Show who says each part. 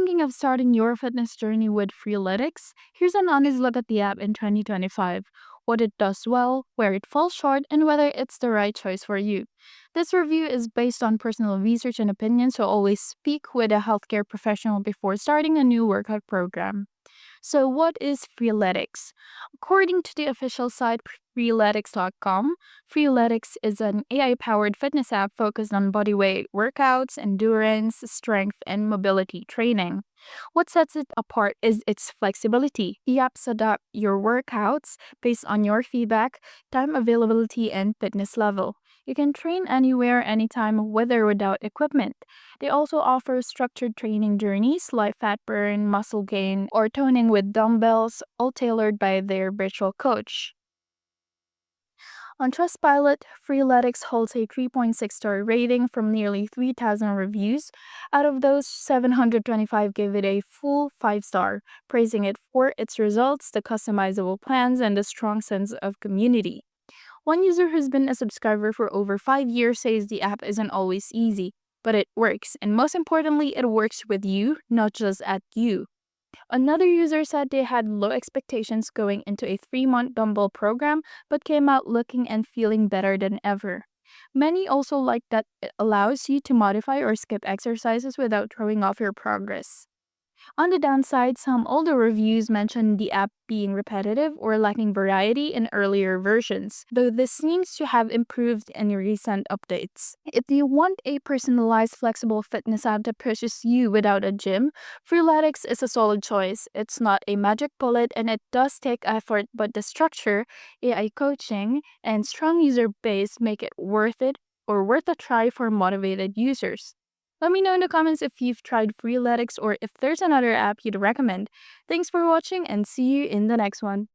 Speaker 1: thinking of starting your fitness journey with Freeletics? Here's an honest look at the app in 2025, what it does well, where it falls short, and whether it's the right choice for you. This review is based on personal research and opinion, so always speak with a healthcare professional before starting a new workout program. So, what is Freeletics? According to the official site freeletics.com, Freeletics is an AI powered fitness app focused on bodyweight workouts, endurance, strength, and mobility training. What sets it apart is its flexibility. The apps adapt your workouts based on your feedback, time availability, and fitness level. You can train anywhere, anytime, with or without equipment. They also offer structured training journeys like fat burn, muscle gain, or toning with dumbbells, all tailored by their virtual coach. On Trustpilot, Freeletics holds a 3.6-star rating from nearly 3,000 reviews. Out of those, 725 gave it a full 5-star, praising it for its results, the customizable plans, and the strong sense of community. One user who's been a subscriber for over 5 years says the app isn't always easy, but it works, and most importantly, it works with you, not just at you. Another user said they had low expectations going into a 3-month dumbbell program, but came out looking and feeling better than ever. Many also like that it allows you to modify or skip exercises without throwing off your progress. On the downside, some older reviews mention the app being repetitive or lacking variety in earlier versions, though this seems to have improved in recent updates. If you want a personalized, flexible fitness app that pushes you without a gym, Freeletics is a solid choice. It's not a magic bullet and it does take effort, but the structure, AI coaching, and strong user base make it worth a try for motivated users. Let me know in the comments if you've tried Freeletics or if there's another app you'd recommend. Thanks for watching and see you in the next one.